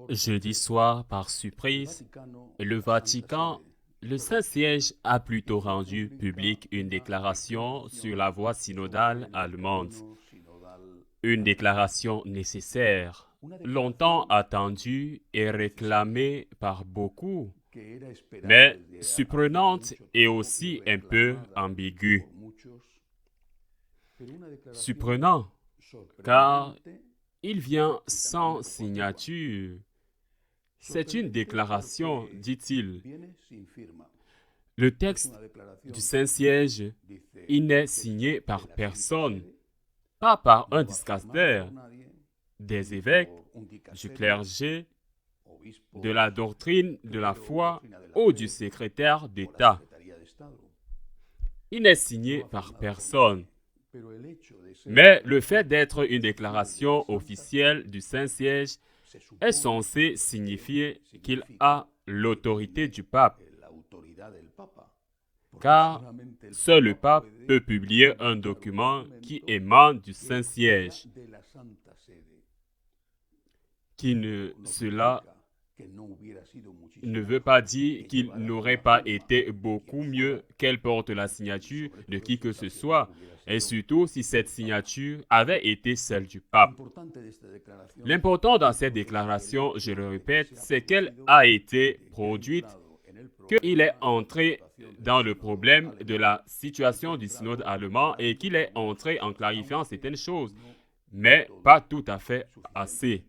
Jeudi soir, par surprise, le Vatican, le Saint-Siège a plutôt rendu publique une déclaration sur la voie synodale allemande. Une déclaration nécessaire, longtemps attendue et réclamée par beaucoup, mais surprenante et aussi un peu ambiguë. Surprenant, car il vient sans signature. C'est une déclaration, dit-il. Le texte du Saint-Siège, il n'est signé par personne, pas par un dicaster, des évêques, du clergé, de la doctrine de la foi ou du secrétaire d'État. Il n'est signé par personne. Mais le fait d'être une déclaration officielle du Saint-Siège est censé signifier qu'il a l'autorité du pape, car seul le pape peut publier un document qui émane du Saint-Siège. Cela ne veut pas dire qu'il n'aurait pas été beaucoup mieux qu'elle porte la signature de qui que ce soit, et surtout si cette signature avait été celle du pape. L'important dans cette déclaration, je le répète, c'est qu'elle a été produite, qu'il est entré dans le problème de la situation du synode allemand et qu'il est entré en clarifiant certaines choses, mais pas tout à fait assez.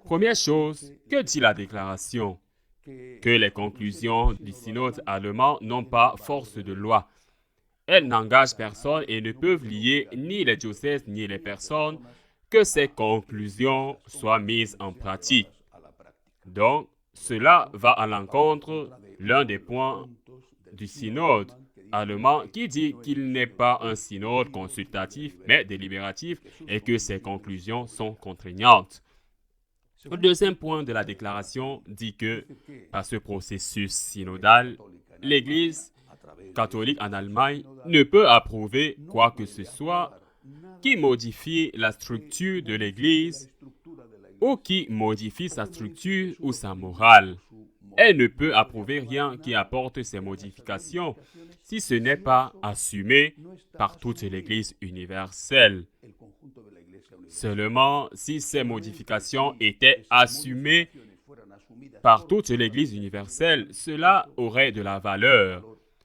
Première chose, que dit la déclaration? Que les conclusions du synode allemand n'ont pas force de loi. Elles n'engagent personne et ne peuvent lier ni les diocèses ni les personnes, que ces conclusions soient mises en pratique. Donc, cela va à l'encontre l'un des points du synode allemand qui dit qu'il n'est pas un synode consultatif mais délibératif et que ses conclusions sont contraignantes. Le deuxième point de la déclaration dit que, par ce processus synodal, l'Église catholique en Allemagne ne peut approuver quoi que ce soit qui modifie la structure de l'Église ou qui modifie sa structure ou sa morale. Elle ne peut approuver rien qui apporte ces modifications si ce n'est pas assumé par toute l'Église universelle. Seulement, si ces modifications étaient assumées par toute l'Église universelle, cela aurait de la valeur.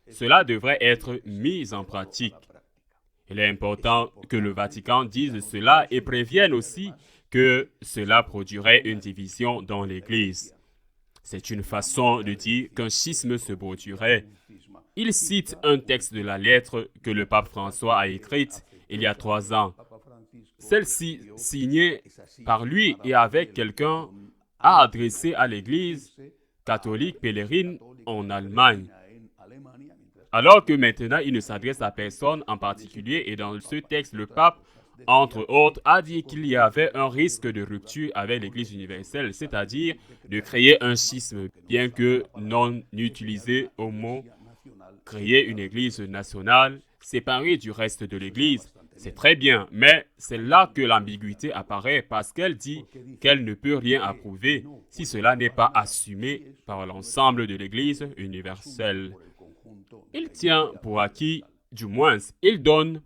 Cela devrait être mis en pratique. Il est important que le Vatican dise cela et prévienne aussi que cela produirait une division dans l'Église. C'est une façon de dire qu'un schisme se produirait. Il cite un texte de la lettre que le pape François a écrite il y a 3 ans. Celle-ci, signée par lui et avec quelqu'un, a adressé à l'Église catholique pèlerine en Allemagne. Alors que maintenant, il ne s'adresse à personne en particulier et dans ce texte, le pape, entre autres, a dit qu'il y avait un risque de rupture avec l'Église universelle, c'est-à-dire de créer un schisme, bien que non utilisé au mot, créer une Église nationale séparée du reste de l'Église. C'est très bien, mais c'est là que l'ambiguïté apparaît parce qu'elle dit qu'elle ne peut rien approuver si cela n'est pas assumé par l'ensemble de l'Église universelle. Il tient pour acquis, du moins, il donne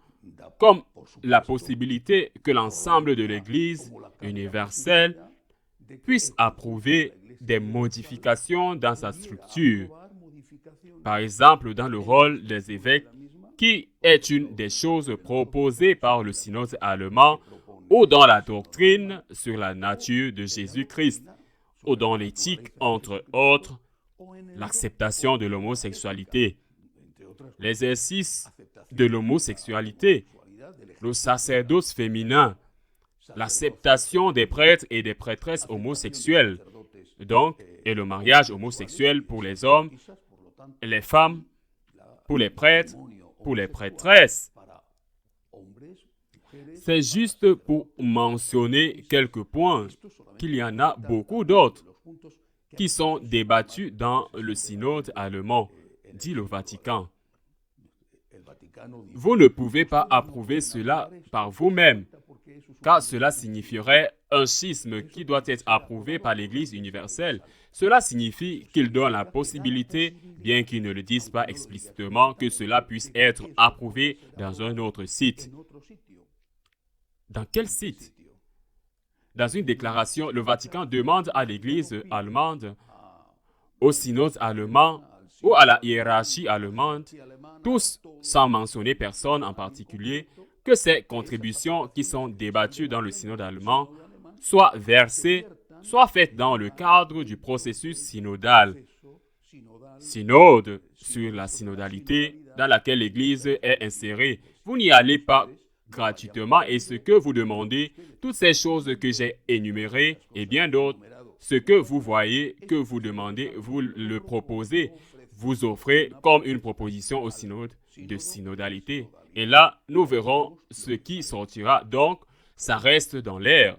comme la possibilité que l'ensemble de l'Église universelle puisse approuver des modifications dans sa structure. Par exemple, dans le rôle des évêques, qui est une des choses proposées par le synode allemand, ou dans la doctrine sur la nature de Jésus-Christ, ou dans l'éthique, entre autres, l'acceptation de l'homosexualité, l'exercice de l'homosexualité, le sacerdoce féminin, l'acceptation des prêtres et des prêtresses homosexuels, donc, et le mariage homosexuel pour les hommes, les femmes, pour les prêtres, pour les prêtresses. C'est juste pour mentionner quelques points, qu'il y en a beaucoup d'autres qui sont débattus dans le synode allemand, dit le Vatican. Vous ne pouvez pas approuver cela par vous-même, car cela signifierait un schisme qui doit être approuvé par l'Église universelle, cela signifie qu'il donne la possibilité, bien qu'ils ne le disent pas explicitement, que cela puisse être approuvé dans un autre site. Dans quel site? Dans une déclaration, le Vatican demande à l'Église allemande, au synode allemand ou à la hiérarchie allemande, tous sans mentionner personne en particulier, que ces contributions qui sont débattues dans le synode allemand soient versées, soient faites dans le cadre du processus synodal. Synode sur la synodalité dans laquelle l'Église est insérée. Vous n'y allez pas gratuitement et ce que vous demandez, toutes ces choses que j'ai énumérées et bien d'autres, ce que vous voyez, que vous demandez, vous le proposez, vous offrez comme une proposition au synode de synodalité. Et là, nous verrons ce qui sortira. Donc, ça reste dans l'air,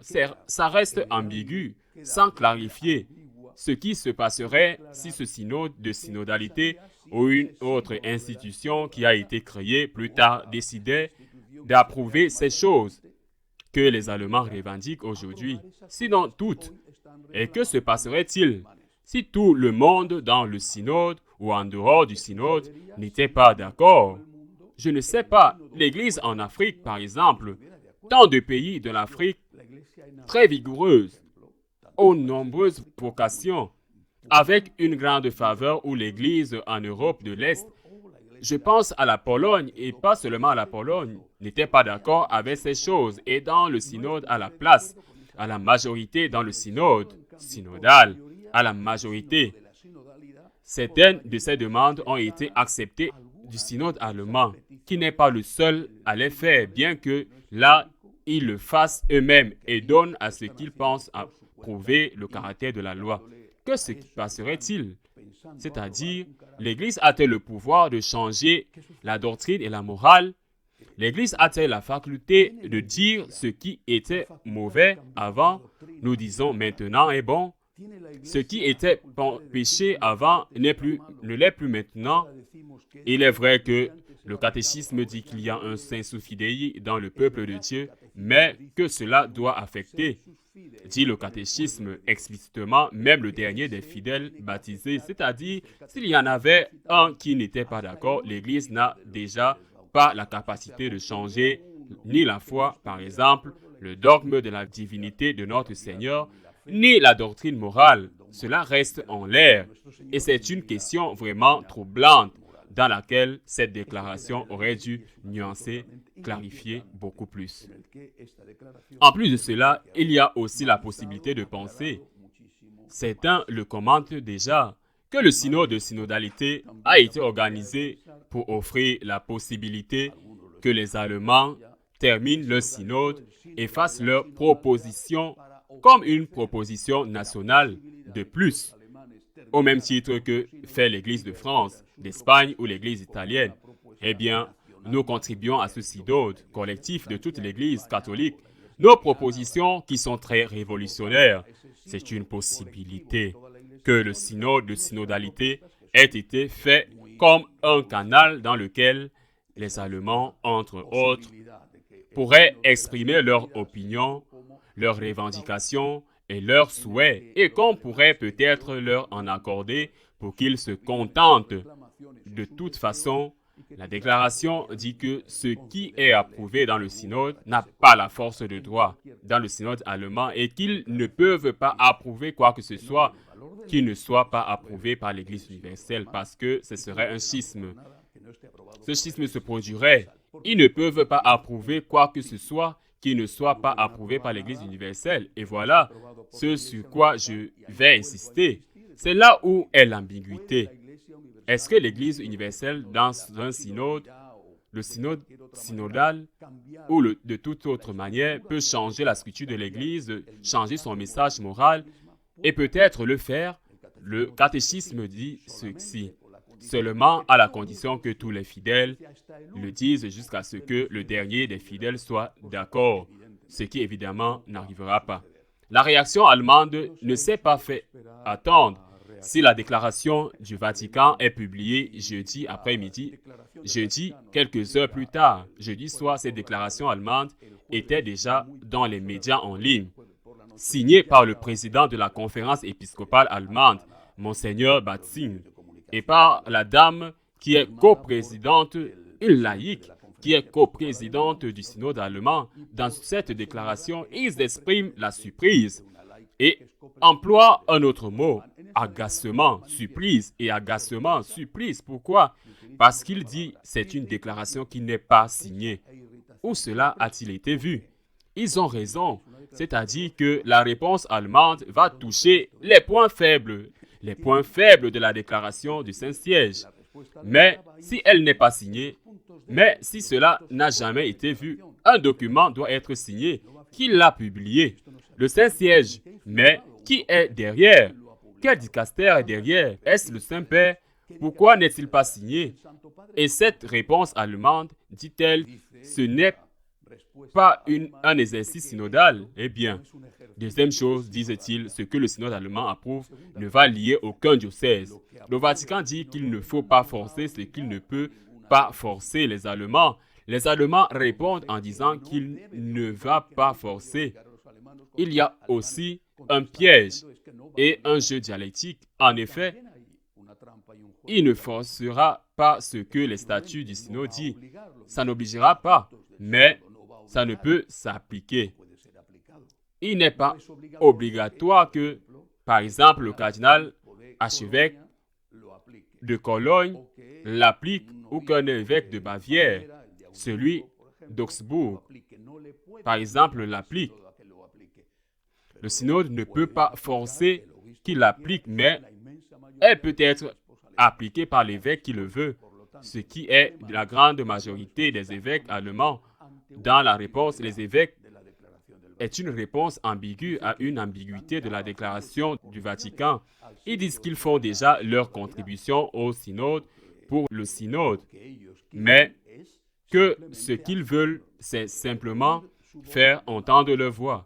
ça reste ambigu, sans clarifier ce qui se passerait si ce synode de synodalité ou une autre institution qui a été créée plus tard décidait d'approuver ces choses que les Allemands revendiquent aujourd'hui, sinon toutes. Et que se passerait-il si tout le monde dans le synode ou en dehors du synode n'était pas d'accord? Je ne sais pas. L'Église en Afrique, par exemple, tant de pays de l'Afrique très vigoureuses, aux nombreuses vocations, avec une grande faveur où l'Église en Europe de l'Est, je pense à la Pologne et pas seulement à la Pologne, n'était pas d'accord avec ces choses et dans le synode à la place, à la majorité dans le synode synodal, à la majorité. Certaines de ces demandes ont été acceptées du synode allemand, qui n'est pas le seul à les faire, bien que là, ils le fassent eux-mêmes et donnent à ce qu'ils pensent approuver le caractère de la loi. Que se passerait-il? C'est-à-dire, l'Église a-t-elle le pouvoir de changer la doctrine et la morale? L'Église a-t-elle la faculté de dire ce qui était mauvais avant, nous disons maintenant est bon? Ce qui était péché avant ne l'est plus maintenant. Il est vrai que le catéchisme dit qu'il y a un sensus fidei dans le peuple de Dieu, mais que cela doit affecter, dit le catéchisme explicitement, même le dernier des fidèles baptisés. C'est-à-dire, s'il y en avait un qui n'était pas d'accord, l'Église n'a déjà pas la capacité de changer ni la foi, par exemple, le dogme de la divinité de notre Seigneur, ni la doctrine morale. Cela reste en l'air. Et c'est une question vraiment troublante dans laquelle cette déclaration aurait dû nuancer, clarifier beaucoup plus. En plus de cela, il y a aussi la possibilité de penser, certains le commentent déjà, que le synode de synodalité a été organisé pour offrir la possibilité que les Allemands terminent leur synode et fassent leur proposition comme une proposition nationale de plus, au même titre que fait l'Église de France, d'Espagne ou l'Église italienne. Eh bien, nous contribuons à ce synode collectif de toute l'Église catholique. Nos propositions qui sont très révolutionnaires, c'est une possibilité que le synode de synodalité ait été fait comme un canal dans lequel les Allemands, entre autres, pourraient exprimer leur opinion, leurs revendications et leurs souhaits, et qu'on pourrait peut-être leur en accorder pour qu'ils se contentent. De toute façon, la déclaration dit que ce qui est approuvé dans le synode n'a pas la force de droit dans le synode allemand et qu'ils ne peuvent pas approuver quoi que ce soit qui ne soit pas approuvé par l'Église universelle parce que ce serait un schisme. Ce schisme se produirait. Ils ne peuvent pas approuver quoi que ce soit qui ne soit pas approuvé par l'Église universelle. Et voilà ce sur quoi je vais insister. C'est là où est l'ambiguïté. Est-ce que l'Église universelle, dans un synode, le synode synodal, ou de toute autre manière, peut changer la structure de l'Église, changer son message moral, et peut-être le faire? Le catéchisme dit ceci, seulement à la condition que tous les fidèles le disent jusqu'à ce que le dernier des fidèles soit d'accord, ce qui évidemment n'arrivera pas. La réaction allemande ne s'est pas fait attendre. Si la déclaration du Vatican est publiée jeudi après-midi, jeudi, quelques heures plus tard, jeudi soir, cette déclaration allemande était déjà dans les médias en ligne. signé par le président de la conférence épiscopale allemande, Monseigneur Batzing, et par la dame qui est coprésidente, une laïque, qui est coprésidente du synode allemand. Dans cette déclaration, ils expriment la surprise et emploient un autre mot, agacement, surprise et agacement, surprise. Pourquoi? Parce qu'il dit c'est une déclaration qui n'est pas signée. Où cela a-t-il été vu? Ils ont raison, c'est-à-dire que la réponse allemande va toucher les points faibles de la déclaration du Saint-Siège. Mais si elle n'est pas signée, mais si cela n'a jamais été vu, un document doit être signé. Qui l'a publié? Le Saint-Siège. Mais qui est derrière? Quel dicaster est derrière? Est-ce le Saint-Père? Pourquoi n'est-il pas signé? Et cette réponse allemande, dit-elle, ce n'est pas un exercice synodal. Eh bien, deuxième chose, disent-ils, ce que le synode allemand approuve ne va lier aucun diocèse. Le Vatican dit qu'il ne faut pas forcer ce qu'il ne peut pas forcer les Allemands. Les Allemands répondent en disant qu'il ne va pas forcer. Il y a aussi un piège et un jeu dialectique. En effet, il ne forcera pas ce que les statuts du synode disent. Ça n'obligera pas, mais ça ne peut s'appliquer. Il n'est pas obligatoire que, par exemple, le cardinal archevêque de Cologne l'applique ou qu'un évêque de Bavière, celui d'Augsbourg, par exemple, l'applique. Le synode ne peut pas forcer qu'il l'applique, mais elle peut être appliquée par l'évêque qui le veut, ce qui est la grande majorité des évêques allemands. Dans la réponse, les évêques est une réponse ambiguë à une ambiguïté de la déclaration du Vatican. Ils disent qu'ils font déjà leur contribution au synode pour le synode, mais que ce qu'ils veulent, c'est simplement faire entendre leur voix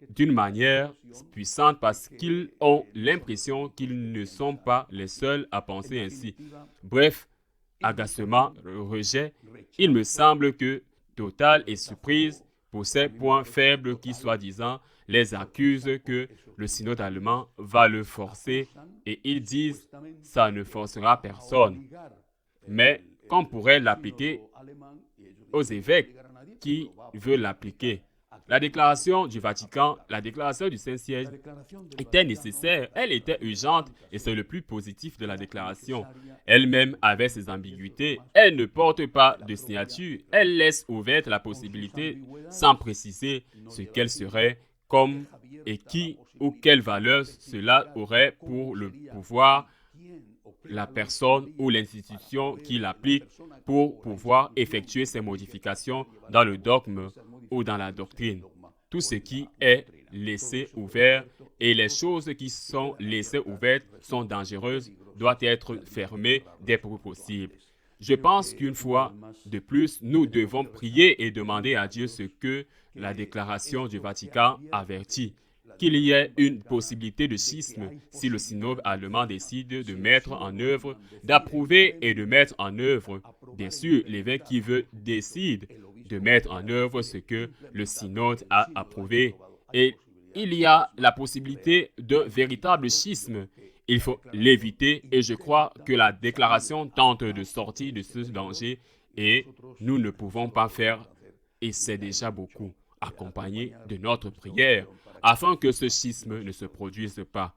d'une manière puissante parce qu'ils ont l'impression qu'ils ne sont pas les seuls à penser ainsi. Bref, agacement, rejet, il me semble que Total est surprise pour ces points faibles qui, soi-disant, les accusent que le synode allemand va le forcer et ils disent « ça ne forcera personne ». Mais qu'on pourrait l'appliquer aux évêques qui veulent l'appliquer. La déclaration du Vatican, la déclaration du Saint-Siège était nécessaire, elle était urgente et c'est le plus positif de la déclaration. Elle-même avait ses ambiguïtés, elle ne porte pas de signature, elle laisse ouverte la possibilité sans préciser ce qu'elle serait, comme et qui ou quelle valeur cela aurait pour le pouvoir, la personne ou l'institution qui l'applique pour pouvoir effectuer ces modifications dans le dogme ou dans la doctrine. Tout ce qui est laissé ouvert et les choses qui sont laissées ouvertes sont dangereuses, doivent être fermées dès que possible. Je pense qu'une fois de plus, nous devons prier et demander à Dieu ce que la déclaration du Vatican avertit, qu'il y ait une possibilité de schisme si le synode allemand décide de mettre en œuvre, d'approuver et de mettre en œuvre. Bien sûr, l'évêque qui veut décide de mettre en œuvre ce que le synode a approuvé. Et il y a la possibilité d'un véritable schisme. Il faut l'éviter et je crois que la déclaration tente de sortir de ce danger et nous ne pouvons pas faire, et c'est déjà beaucoup, accompagné de notre prière afin que ce schisme ne se produise pas.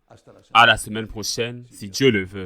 À la semaine prochaine, si Dieu le veut.